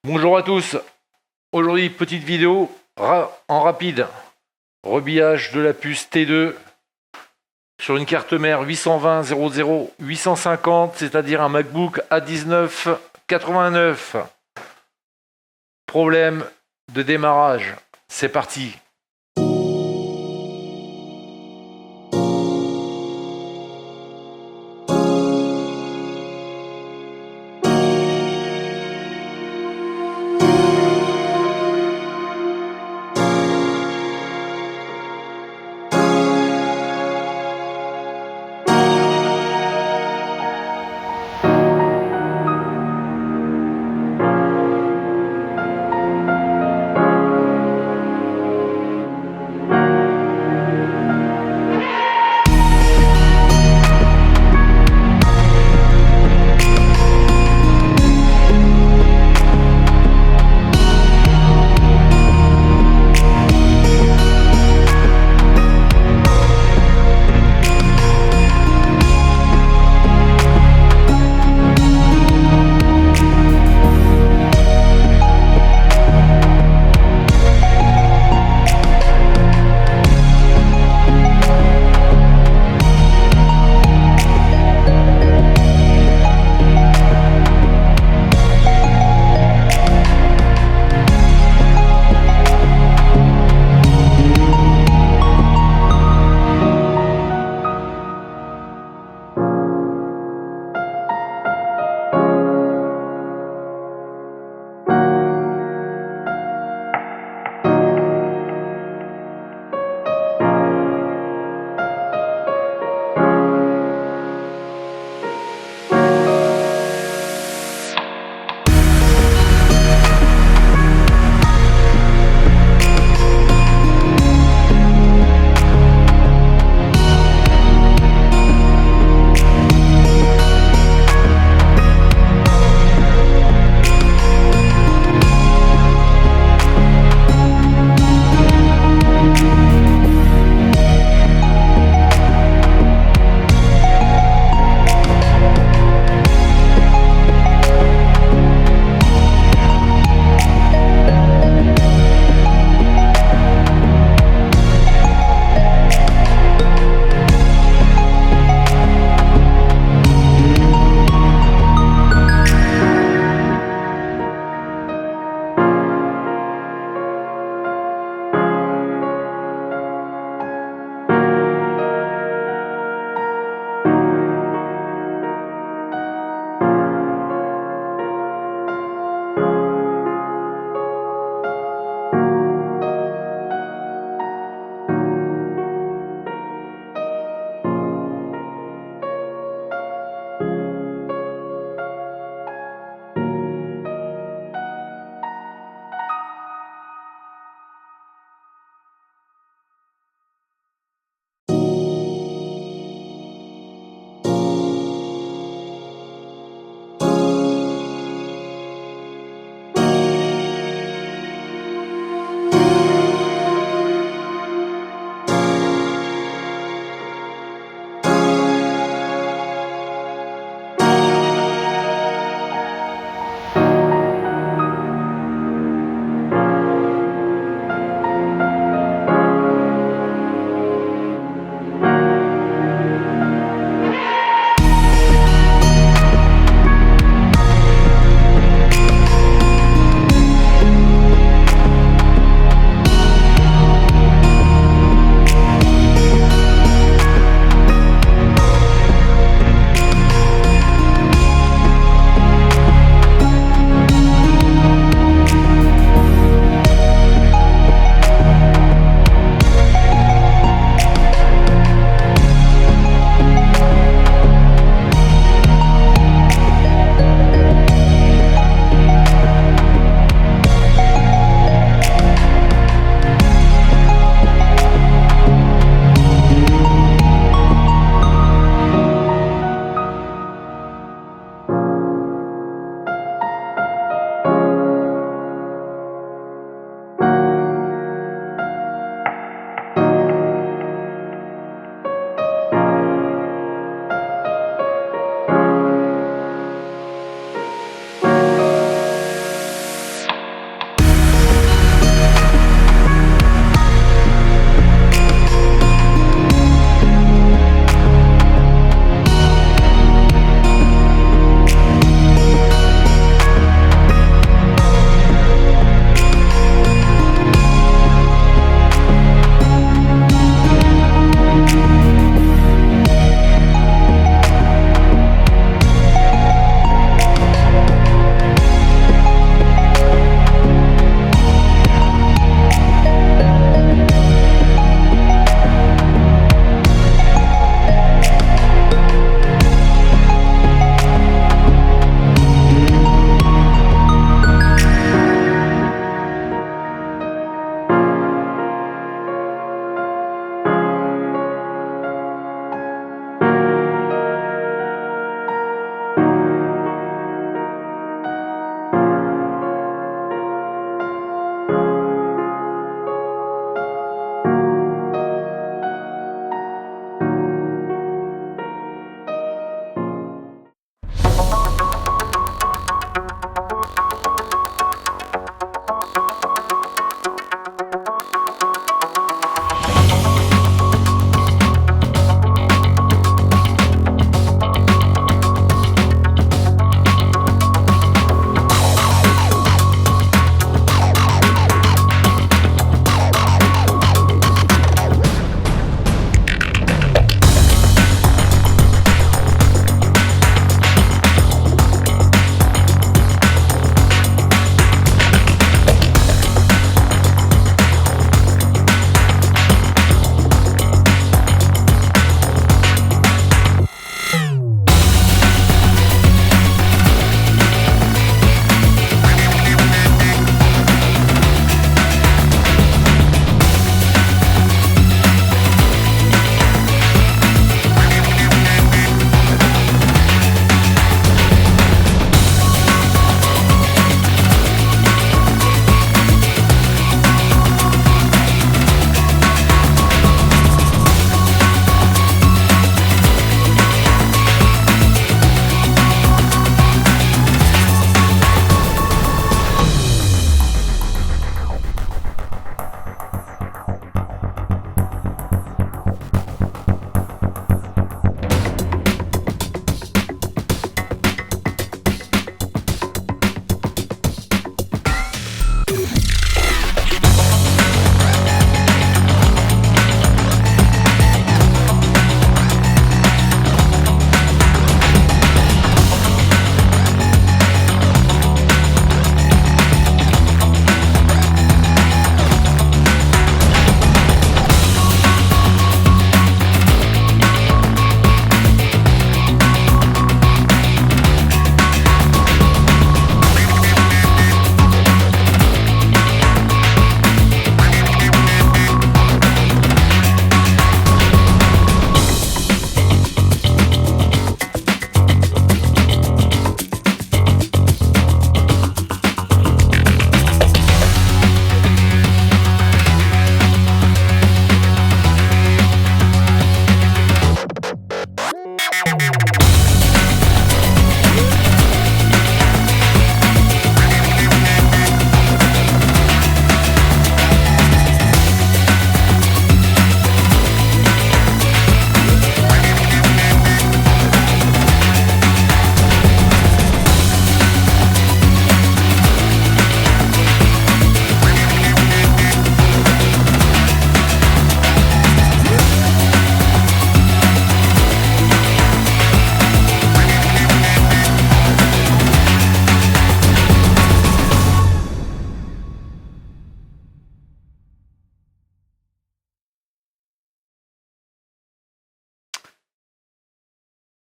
Bonjour à tous. Aujourd'hui, petite vidéo en rapide. Rebillage de la puce T2 sur une carte mère 820-00-850, c'est-à-dire un MacBook A19 89. Problème de démarrage. C'est parti.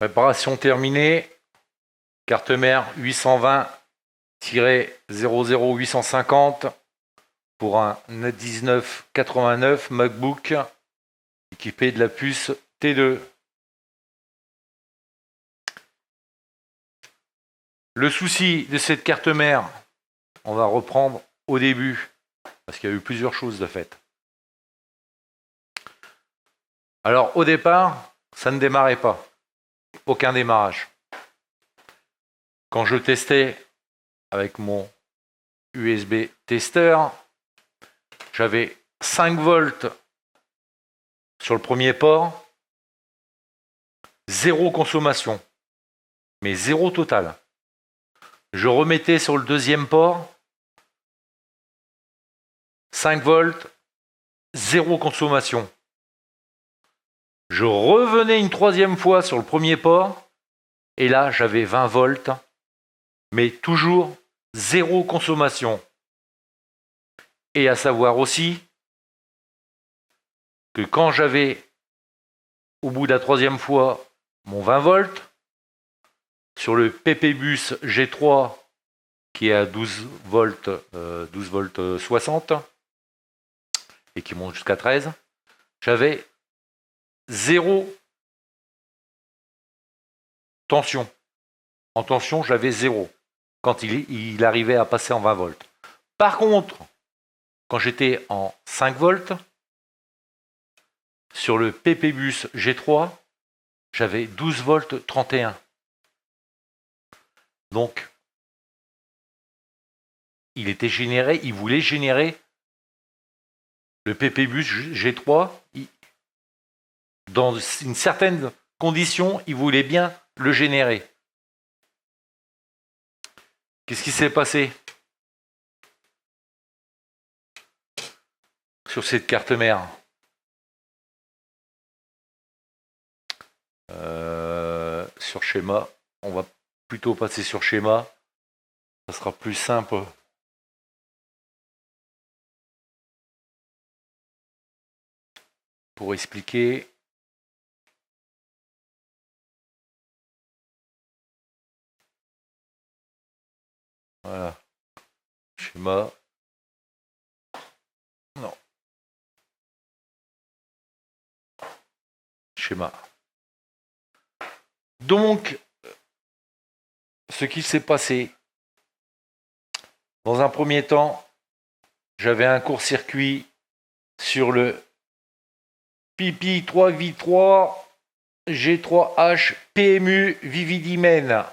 Réparation terminée. Carte mère 820-00850 pour un 1989 MacBook équipé de la puce T2. Le souci de cette carte mère, on va reprendre au début, parce qu'il y a eu plusieurs choses de fait. Alors au départ, ça ne démarrait pas. Aucun démarrage. Quand je testais avec mon USB testeur, j'avais 5 volts sur le premier port, 0 consommation, mais 0 total. Je remettais sur le deuxième port, 5 volts, 0 consommation. Je revenais une troisième fois sur le premier port, et là j'avais 20 volts, mais toujours 0 consommation. Et à savoir aussi que quand j'avais, au bout de la troisième fois, mon 20 volts, sur le PPBus G3, qui est à 12 volts 60, et qui monte jusqu'à 13, j'avais 0 tension. En tension, j'avais 0 quand il arrivait à passer en 20 volts. Par contre, quand j'étais en 5 volts, sur le PPBus G3, j'avais 12 volts 31. Donc, il voulait générer le PPBus G3 dans une certaine condition, il voulait bien le générer. Qu'est-ce qui s'est passé sur cette carte mère? Sur schéma, on va plutôt passer sur schéma, ça sera plus simple. Pour expliquer. Voilà. Schéma. Non. Schéma. Donc, ce qui s'est passé, dans un premier temps, j'avais un court-circuit sur le Pipi 3V3 G3H PMU Vividimen.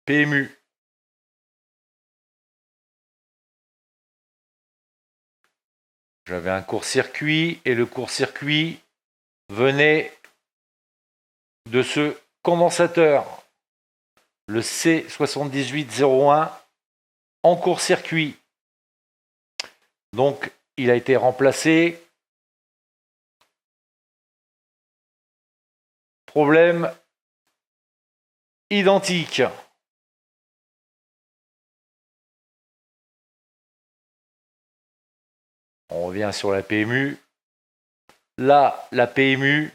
PMU. J'avais un court-circuit et le court-circuit venait de ce condensateur, le C7801 en court-circuit. Donc, il a été remplacé. Problème identique. On revient sur la PMU. Là, la PMU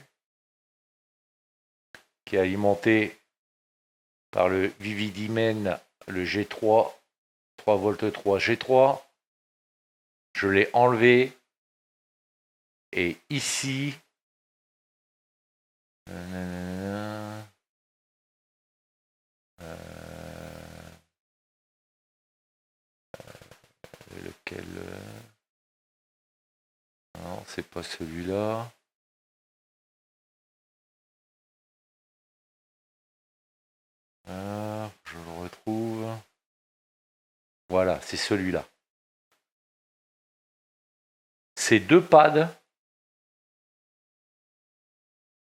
qui est alimentée par le Vividimen, le G3, 3 volts 3 G3. Je l'ai enlevé. Et ici, lequel? Non, c'est pas celui-là. Je le retrouve. Voilà, c'est celui-là. Ces deux pads,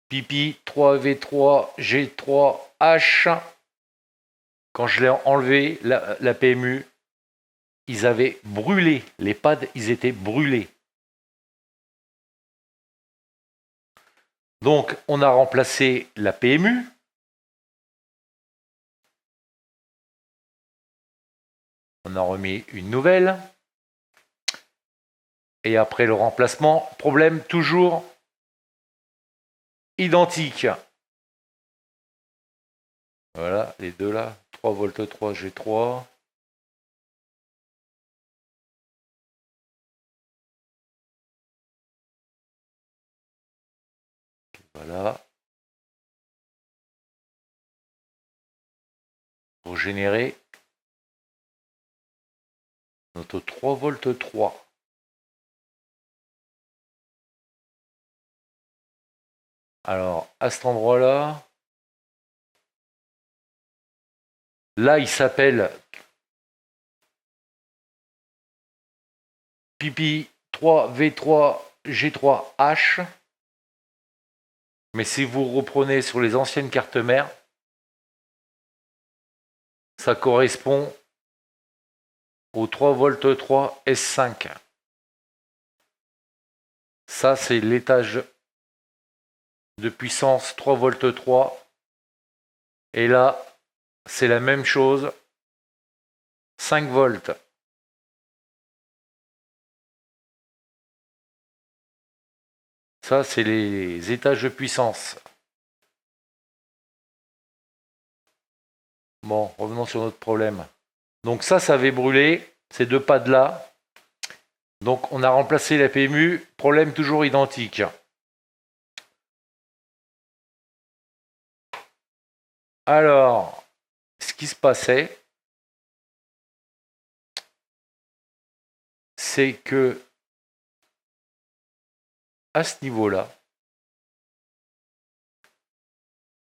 Pipi 3V3 G3H, quand je l'ai enlevé, la PMU, ils avaient brûlé. Les pads, ils étaient brûlés. Donc, on a remplacé la PMU. On a remis une nouvelle. Et après le remplacement, problème toujours identique. Voilà, les deux là. 3 volts 3 G3. Voilà. Pour générer notre 3 volts 3. Alors, à cet endroit-là, là, il s'appelle Pipi 3V3 G3H. Mais si vous reprenez sur les anciennes cartes mères, ça correspond au 3 volts 3 S5. Ça, c'est l'étage de puissance 3 volts 3. Et là, c'est la même chose, 5 volts. Ça, c'est les étages de puissance. Bon, revenons sur notre problème. Donc ça avait brûlé, ces deux pads-là. Donc on a remplacé la PMU, problème toujours identique. Alors, ce qui se passait, c'est que à ce niveau-là,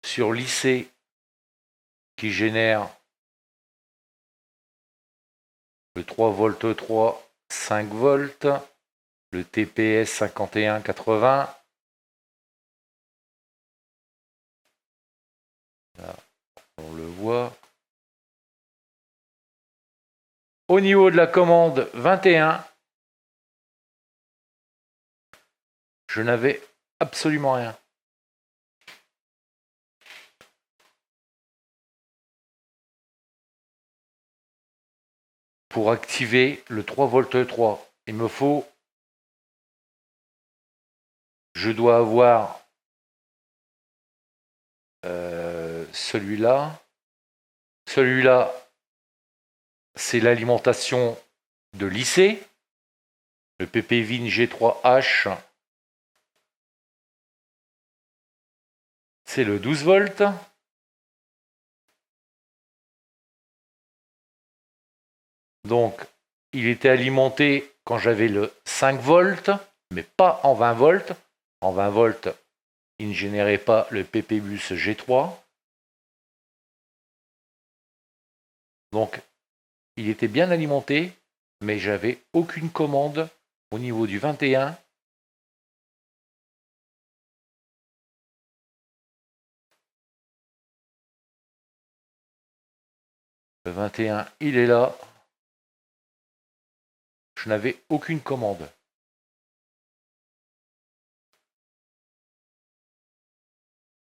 sur l'IC qui génère le 3 volts 3, 5 volts, le TPS 5180, là, on le voit. Au niveau de la commande 21, je n'avais absolument rien. Pour activer le 3 volts 3, il me faut, je dois avoir celui-là. Celui-là, c'est l'alimentation de l'IC, le PPVIN G3H, c'est le 12 volts. Donc, il était alimenté quand j'avais le 5 volts, mais pas en 20 volts. En 20 volts, il ne générait pas le PPBus G3. Donc, il était bien alimenté, mais j'avais aucune commande au niveau du 21. Le 21, il est là. Je n'avais aucune commande.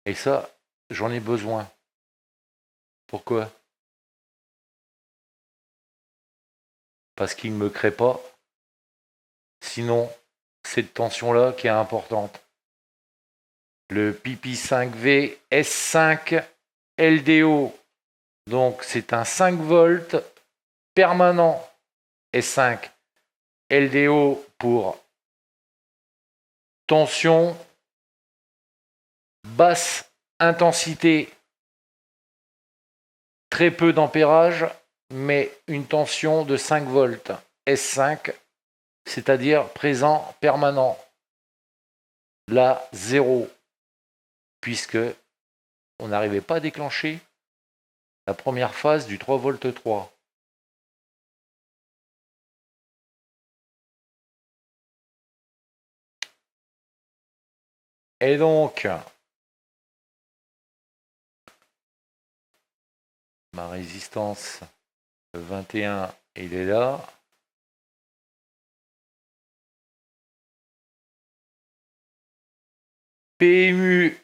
Et ça, j'en ai besoin. Pourquoi? Parce qu'il ne me crée pas. Sinon, cette tension-là qui est importante. Le Pipi 5V S5 LDO. Donc c'est un 5 volts permanent S5 LDO pour tension basse intensité, très peu d'ampérage, mais une tension de 5 volts S5, c'est-à-dire présent permanent. Là, 0, puisque on n'arrivait pas à déclencher la première phase du 3 volts 3. Et donc, ma résistance 21, il est là. PMU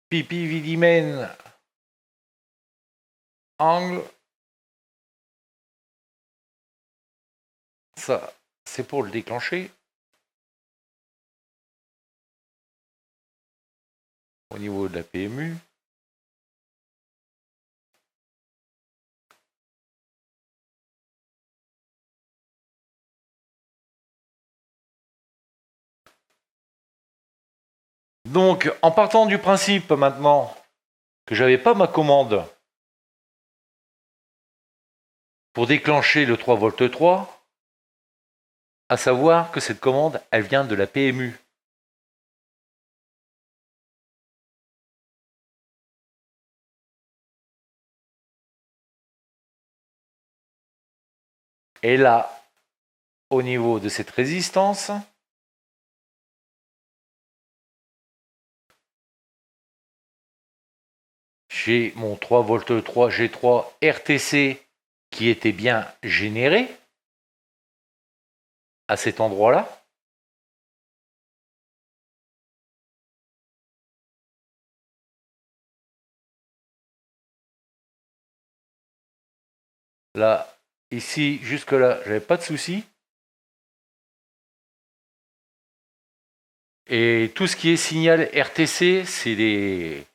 Pipi Vidimen angle. Ça, c'est pour le déclencher. au niveau de la PMU. Donc, en partant du principe maintenant que j'avais pas ma commande pour déclencher le 3V3, à savoir que cette commande, elle vient de la PMU. Et là, au niveau de cette résistance, j'ai mon 3V3 G3 RTC qui était bien généré à cet endroit-là. Là, ici, jusque-là, j'avais pas de souci. Et tout ce qui est signal RTC, c'est des...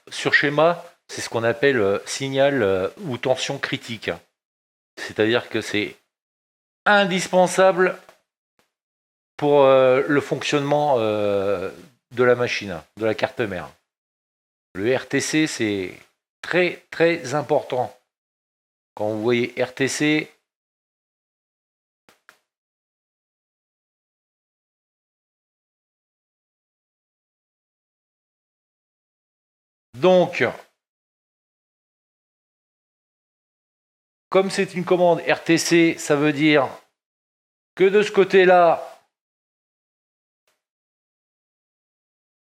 Sur schéma, c'est ce qu'on appelle signal ou tension critique. C'est-à-dire que c'est indispensable pour le fonctionnement de la machine, de la carte mère. Le RTC, c'est très très important. Quand vous voyez RTC, donc, comme c'est une commande RTC, ça veut dire que de ce côté-là,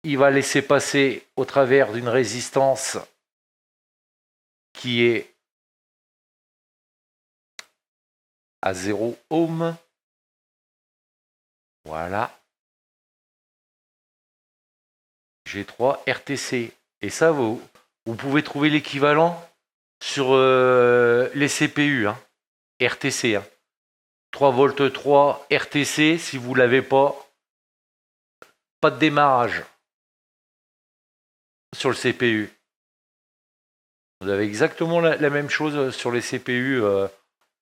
il va laisser passer au travers d'une résistance qui est à 0 ohm. Voilà. G3 RTC. Et ça, vous pouvez trouver l'équivalent sur les CPU. Hein. RTC. Hein. 3V3 RTC, si vous ne l'avez pas de démarrage sur le CPU. Vous avez exactement la même chose sur les CPU.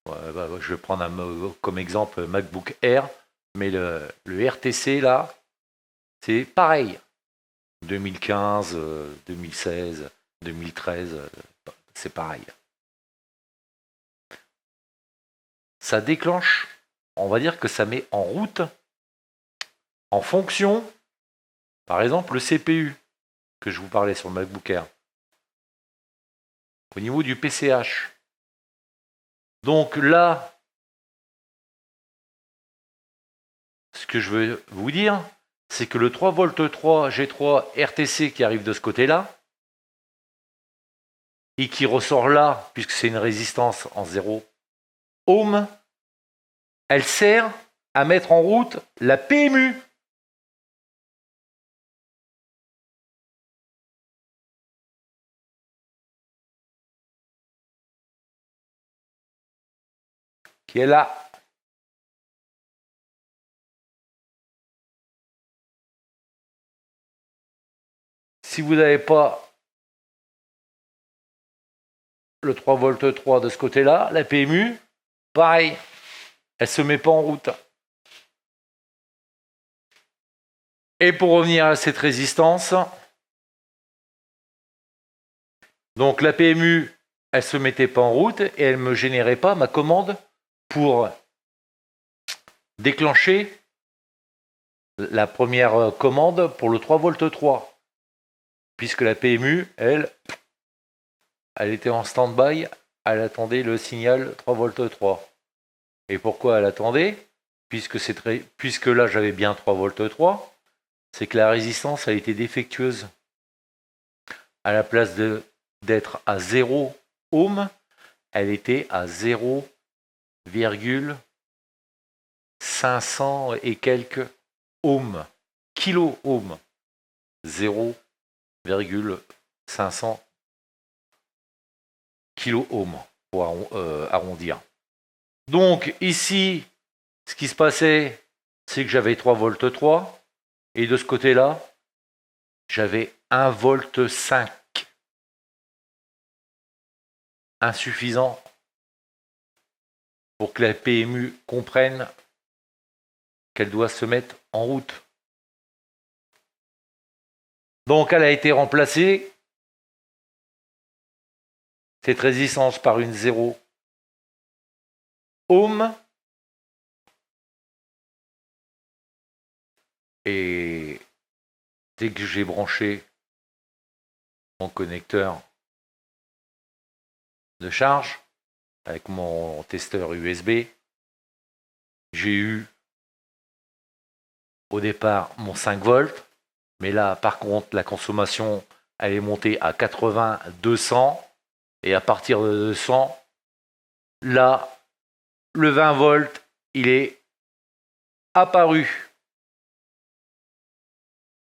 Je vais prendre comme exemple MacBook Air, mais le RTC là, c'est pareil. 2015, 2016, 2013, c'est pareil. Ça déclenche, on va dire que ça met en route, en fonction, par exemple, le CPU que je vous parlais sur le MacBook Air, au niveau du PCH. Donc là, ce que je veux vous dire, c'est que le 3V3 G3 RTC qui arrive de ce côté-là, et qui ressort là, puisque c'est une résistance en 0 ohm, elle sert à mettre en route la PMU. Qui est là. Si vous n'avez pas le 3V3 de ce côté-là, la PMU, pareil, elle ne se met pas en route. Et pour revenir à cette résistance, donc la PMU, elle ne se mettait pas en route et elle ne me générait pas ma commande pour déclencher la première commande pour le 3V3. Puisque la PMU, elle était en stand-by, elle attendait le signal 3V3. Et pourquoi elle attendait ? Puisque là j'avais bien 3V3, c'est que la résistance a été défectueuse. À la place d'être à 0 ohm, elle était à 0,500 et quelques ohms, kilo ohms. 0,500 kilo ohms, pour arrondir. Donc ici, ce qui se passait, c'est que j'avais 3V3, et de ce côté-là, j'avais 1,5 V. Insuffisant pour que la PMU comprenne qu'elle doit se mettre en route. Donc elle a été remplacée, cette résistance, par une 0 ohm. Et dès que j'ai branché mon connecteur de charge avec mon testeur USB, j'ai eu au départ mon 5 volts, mais là par contre la consommation elle est montée à 80, 200, et à partir de 200, là le 20 volts il est apparu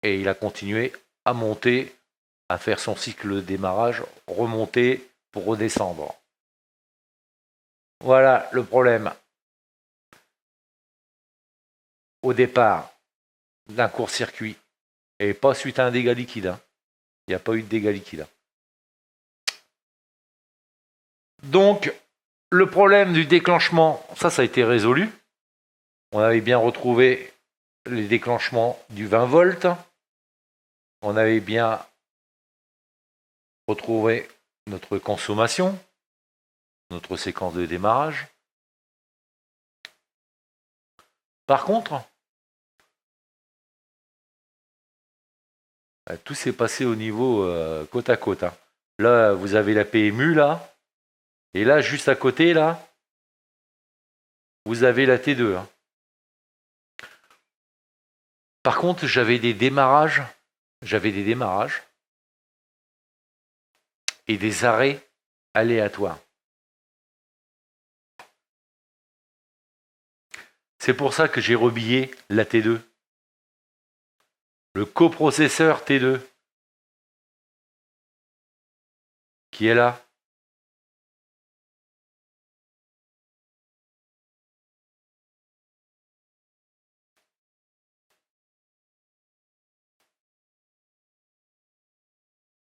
et il a continué à monter, à faire son cycle de démarrage, remonter pour redescendre. Voilà le problème au départ d'un court-circuit, et pas suite à un dégât liquide. Il n'y a pas eu de dégât liquide. Donc, le problème du déclenchement, ça a été résolu. On avait bien retrouvé les déclenchements du 20 volts. On avait bien retrouvé notre consommation, notre séquence de démarrage. Par contre, tout s'est passé au niveau côte à côte. Là, vous avez la PMU, là. Et là, juste à côté, là, vous avez la T2. Par contre, j'avais des démarrages et des arrêts aléatoires. C'est pour ça que j'ai rebillé la T2. Le coprocesseur T2 qui est là.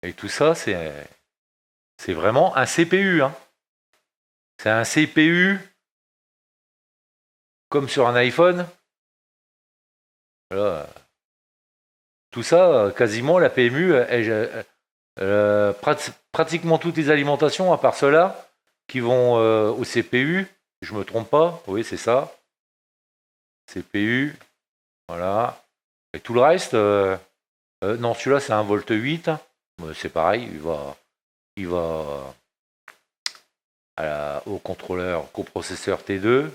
Et tout ça, c'est vraiment un CPU. C'est un CPU comme sur un iPhone. Voilà. Tout ça, quasiment, la PMU, pratiquement toutes les alimentations, à part ceux-là, qui vont au CPU, je me trompe pas, oui, c'est ça. CPU, voilà. Et tout le reste, non, celui-là, c'est 1,8 V. C'est pareil, il va au contrôleur coprocesseur T2.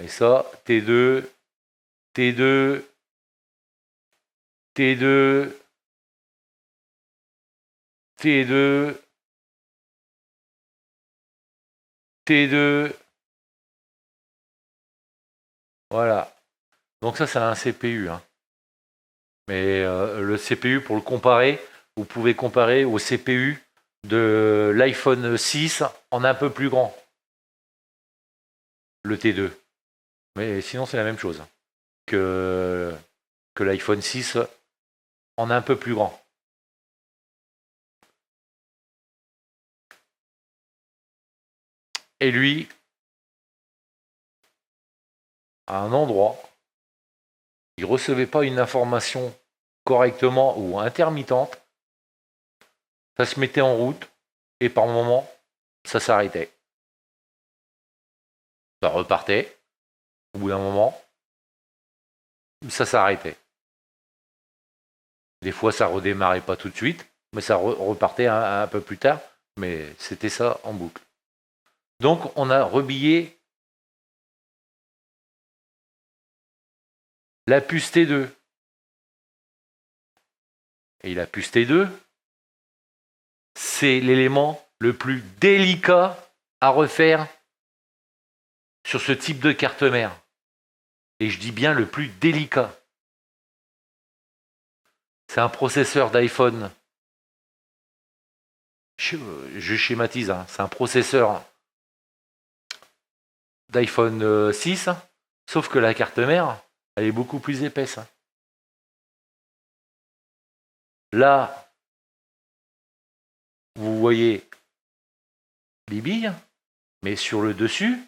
Et ça, T2, T2, T2, T2, T2. Voilà. Donc ça, c'est un CPU. Mais le CPU, pour le comparer, vous pouvez comparer au CPU de l'iPhone 6 en un peu plus grand. Le T2. Mais sinon, c'est la même chose que l'iPhone 6 en un peu plus grand. Et lui, à un endroit, il ne recevait pas une information correctement ou intermittente, ça se mettait en route et par moment, ça s'arrêtait. Ça repartait au bout d'un moment, ça s'arrêtait. Des fois, ça redémarrait pas tout de suite, mais ça repartait un peu plus tard, mais c'était ça en boucle. Donc, on a rebillé la puce T2. Et la puce T2, c'est l'élément le plus délicat à refaire sur ce type de carte mère. Et je dis bien le plus délicat. C'est un processeur d'iPhone. Je schématise, c'est un processeur d'iPhone 6, sauf que la carte mère, elle est beaucoup plus épaisse. Là, vous voyez les billes, mais sur le dessus,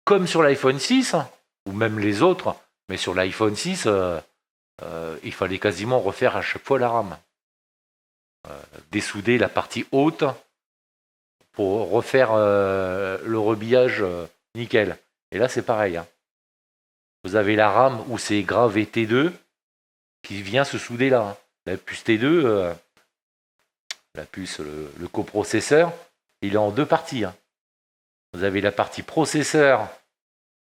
comme sur l'iPhone 6, ou même les autres, mais sur l'iPhone 6, il fallait quasiment refaire à chaque fois la RAM. Dessouder la partie haute pour refaire le rebillage nickel. Et là, c'est pareil. Hein. Vous avez la RAM où c'est gravé T2 qui vient se souder là. Hein. La puce T2, la puce, le coprocesseur, il est en deux parties. Hein. Vous avez la partie processeur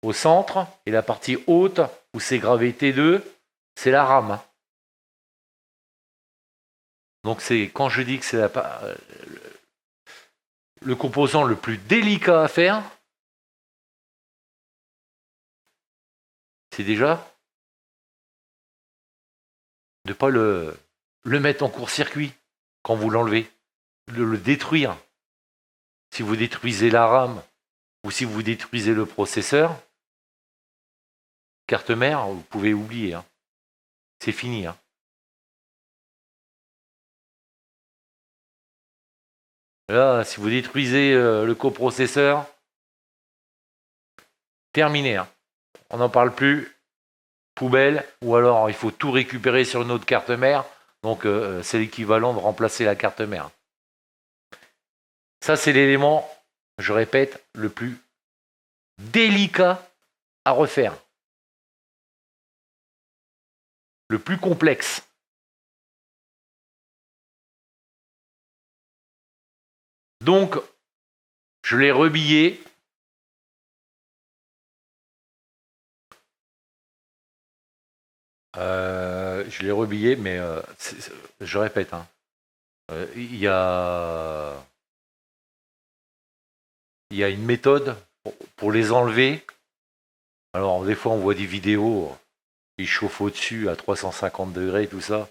au centre et la partie haute où c'est gravé T2, c'est la RAM. Hein. Donc c'est quand je dis que c'est le composant le plus délicat à faire, c'est déjà de ne pas le mettre en court-circuit quand vous l'enlevez, de le détruire. Si vous détruisez la RAM ou si vous détruisez le processeur, carte mère, vous pouvez oublier. Hein. C'est fini. Hein. Là, si vous détruisez le coprocesseur, terminé. Hein. On n'en parle plus. Poubelle, ou alors il faut tout récupérer sur une autre carte mère. Donc c'est l'équivalent de remplacer la carte mère. Ça, c'est l'élément, je répète, le plus délicat à refaire. Le plus complexe. Donc, je l'ai rebillé. Je l'ai rebillé, mais je répète, hein, il y a une méthode pour les enlever. Alors, des fois, on voit des vidéos, ils chauffent au-dessus à 350 degrés, tout ça.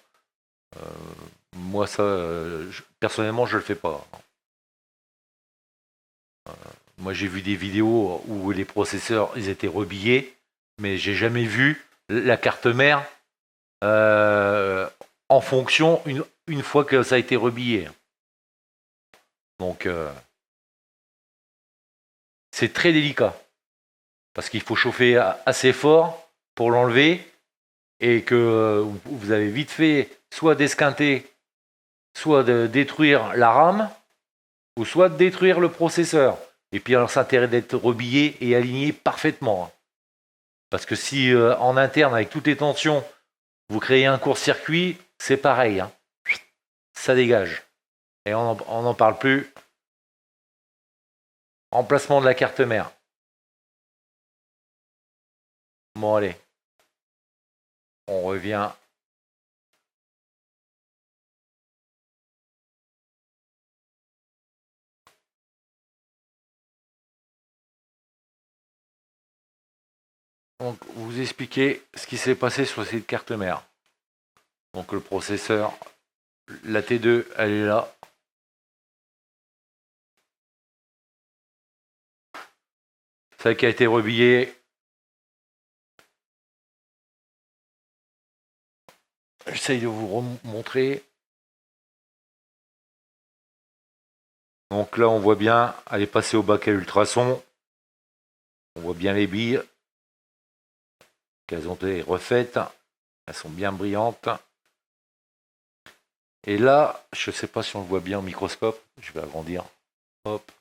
Moi, ça, personnellement, je le fais pas. Moi, j'ai vu des vidéos où les processeurs, ils étaient rebillés, mais j'ai jamais vu la carte mère en fonction une fois que ça a été rebillé. Donc, c'est très délicat parce qu'il faut chauffer assez fort pour l'enlever et que vous avez vite fait soit d'esquinter, soit de détruire la RAM ou soit de détruire le processeur. Et puis alors, ça a intérêt d'être rebillé et aligné parfaitement. Parce que si en interne, avec toutes les tensions, vous créez un court-circuit, c'est pareil. Hein. Ça dégage. Et on n'en parle plus. Remplacement de la carte mère. Bon, allez. On revient. Donc, vous expliquez ce qui s'est passé sur cette carte mère. Donc, le processeur, la T2, elle est là. Celle qui a été rebillée. J'essaye de vous remontrer. Donc là, on voit bien, elle est passée au bac à ultrasons. On voit bien les billes qu'elles ont été refaites. Elles sont bien brillantes. Et là, je ne sais pas si on le voit bien au microscope. Je vais agrandir. Hop.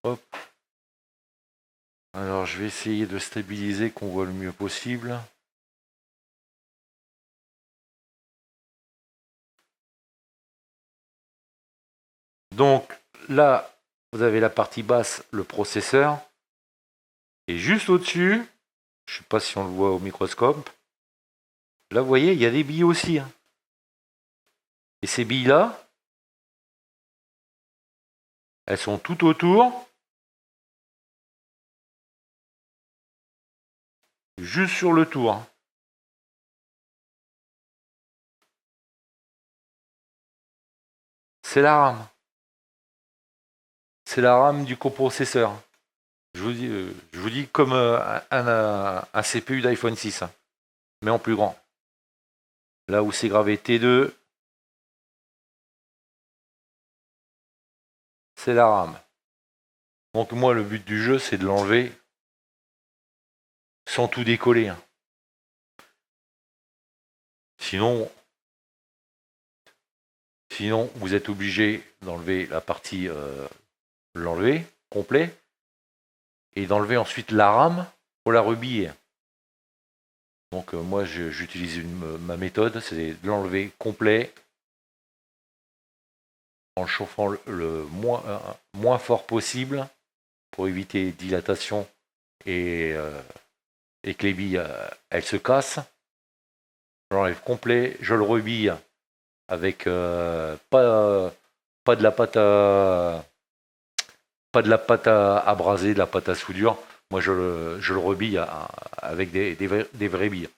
Hop. Alors, je vais essayer de stabiliser, qu'on voit le mieux possible. Donc, là, vous avez la partie basse, le processeur. Et juste au-dessus, je ne sais pas si on le voit au microscope, là, vous voyez, il y a des billes aussi. Hein. Et ces billes-là, elles sont tout autour, juste sur le tour. Hein. C'est la RAM. c'est la RAM du coprocesseur. Je vous dis comme un CPU d'iPhone 6, hein, mais en plus grand. Là où c'est gravé T2, c'est la RAM. Donc moi, le but du jeu, c'est de l'enlever sans tout décoller, hein. Sinon, vous êtes obligé d'enlever la partie, l'enlever complet, et d'enlever ensuite la RAM pour la rebiller. Donc moi, j'utilise ma méthode, c'est de l'enlever complet en le chauffant le moins fort possible pour éviter dilatation et que les billes elles se cassent. Je l'enlève complet, je le rebille avec pas de la pâte à abraser, de la pâte à soudure. Moi je le rebille avec des vraies billes.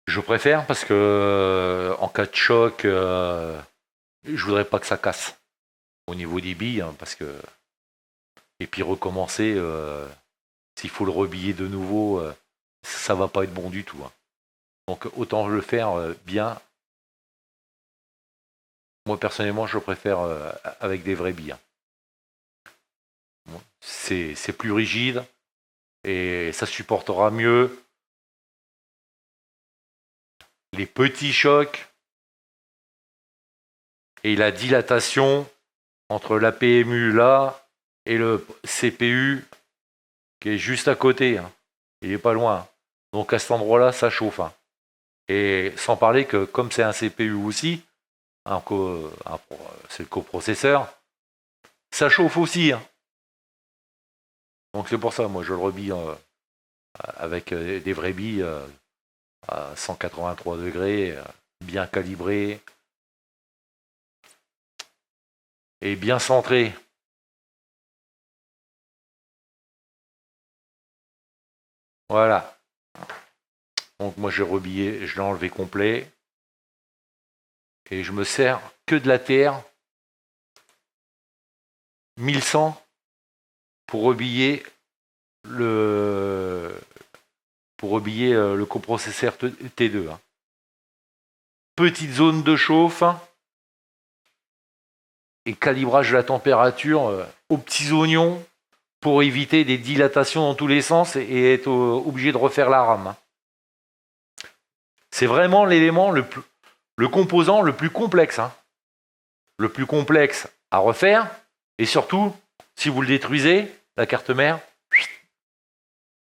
Je préfère parce que en cas de choc, je voudrais pas que ça casse au niveau des billes, hein, parce que et puis recommencer, s'il faut le rebiller de nouveau, ça va pas être bon du tout, hein. Donc autant le faire bien. Moi personnellement, je préfère avec des vraies billes. Bon, c'est plus rigide et ça supportera mieux les petits chocs et la dilatation entre la PMU là et le CPU qui est juste à côté, hein. Il est pas loin. Donc à cet endroit-là, ça chauffe, hein. Et sans parler que comme c'est un CPU aussi, c'est le coprocesseur, ça chauffe aussi, hein. Donc c'est pour ça, moi je le rebille avec des vraies billes à 183 degrés, bien calibrées et bien centrées. Voilà. Donc moi j'ai rebillé, je l'ai enlevé complet et je me sers que de la TR 1100 pour rebiller le coprocesseur T2, hein. Petite zone de chauffe, hein, et calibrage de la température aux petits oignons pour éviter des dilatations dans tous les sens et être obligé de refaire la RAM, hein. C'est vraiment l'élément le composant le plus complexe, hein. Le plus complexe à refaire, et surtout, si vous le détruisez, la carte mère,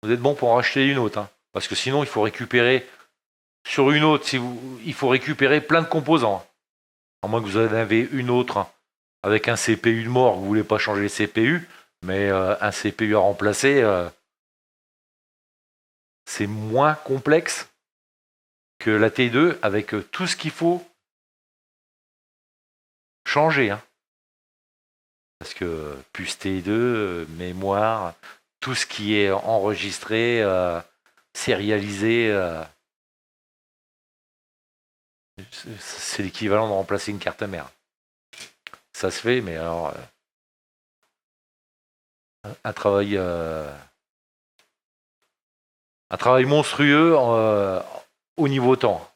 vous êtes bon pour en racheter une autre, hein. Parce que sinon, il faut récupérer sur une autre, il faut récupérer plein de composants. À moins que vous en avez une autre, hein, avec un CPU de mort, vous ne voulez pas changer le CPU, mais un CPU à remplacer, c'est moins complexe que la T2 avec tout ce qu'il faut changer, hein. Parce que puce T2, mémoire, tout ce qui est enregistré, sérialisé, c'est l'équivalent de remplacer une carte mère. Ça se fait, mais alors un travail monstrueux au niveau temps.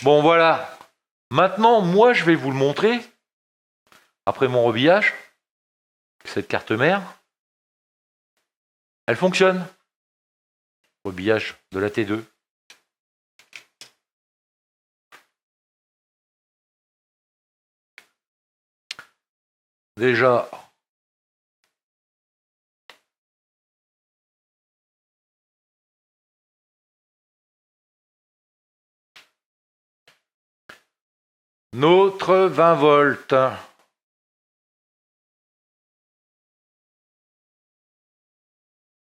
Bon voilà. Maintenant, moi, je vais vous le montrer. Après mon rebillage, cette carte mère, elle fonctionne. Rebillage de la T2. Déjà, notre 20 volts.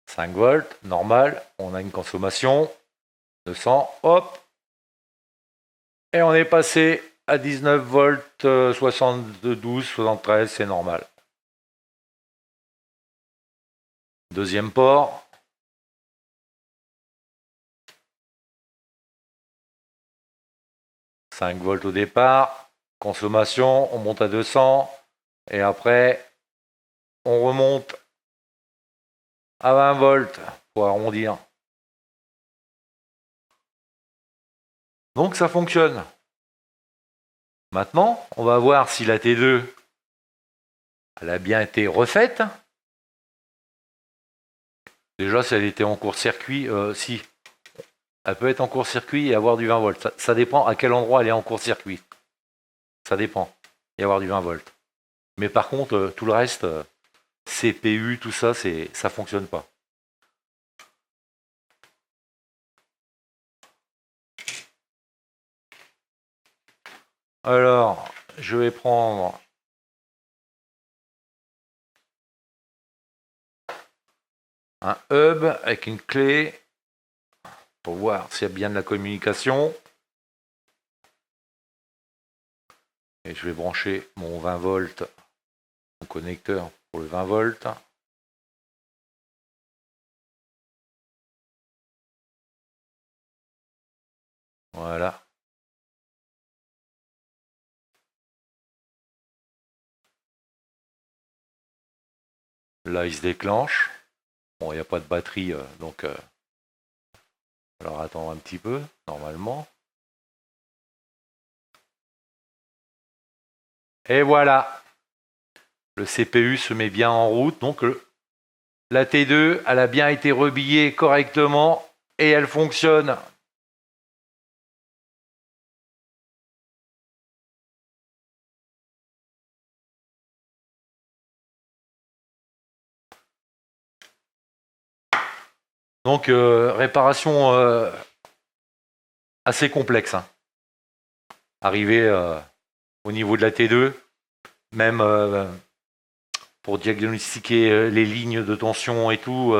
5 volts, normal, on a une consommation de 100, hop, et on est passé à 19 volts, 72, 73, c'est normal. Deuxième port. « 5 volts au départ, consommation, on monte à 200, Et après, on remonte à 20 volts pour arrondir. Donc ça fonctionne. Maintenant, on va voir si la T2 elle a bien été refaite. Déjà, si elle était en court-circuit, si. Elle peut être en court-circuit et avoir du 20 volts. Ça dépend à quel endroit elle est en court-circuit. Ça dépend. Et avoir du 20 volts. Mais par contre, tout le reste, CPU, tout ça, ça fonctionne pas. Alors, je vais prendre un hub avec une clé pour voir s'il y a bien de la communication. Et je vais brancher mon 20 volts, mon connecteur pour le 20 volts. Voilà. Là, il se déclenche. Bon, il n'y a pas de batterie, donc alors attendre un petit peu, normalement. Et voilà. Le CPU se met bien en route. Donc la T2, elle a bien été rebillée correctement et elle fonctionne. Donc réparation assez complexe. Hein. Arriver au niveau de la T2, même pour diagnostiquer les lignes de tension et tout,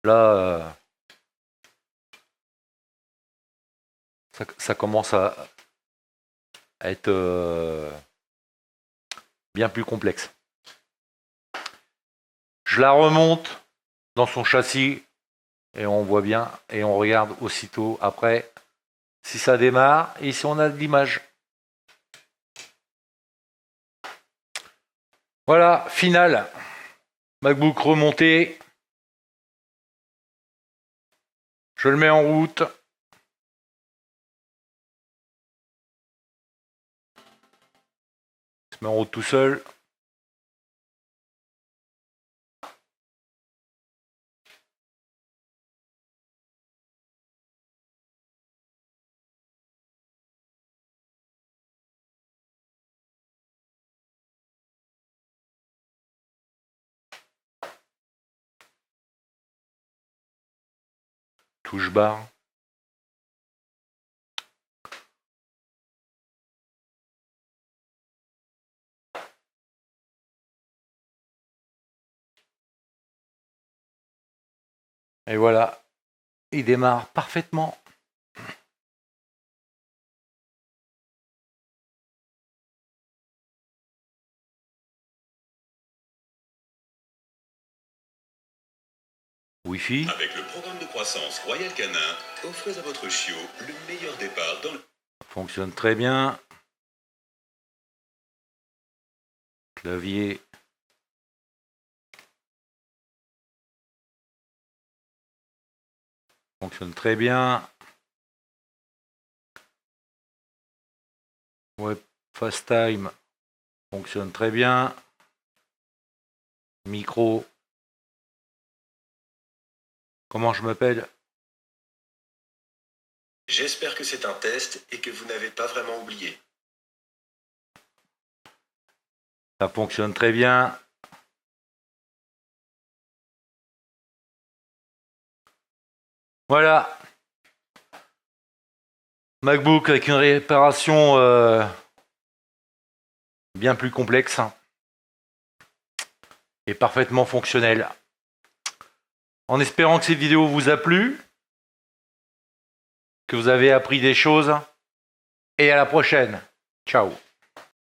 là, ça commence à être bien plus complexe. Je la remonte dans son châssis et on voit bien et on regarde aussitôt après si ça démarre et si on a de l'image. Voilà, final. MacBook remonté. Je le mets en route. Il se met en route tout seul. Touche barre. Et voilà, il démarre parfaitement. Wi-Fi. Avec le programme de croissance Royal Canin, offrez à votre chiot le meilleur départ dans le... Fonctionne très bien. Clavier. Fonctionne très bien. Web FaceTime fonctionne très bien. Micro. Comment je m'appelle? J'espère que c'est un test et que vous n'avez pas vraiment oublié. Ça fonctionne très bien. Voilà. MacBook avec une réparation bien plus complexe et parfaitement fonctionnelle. En espérant que cette vidéo vous a plu, que vous avez appris des choses, et à la prochaine. Ciao.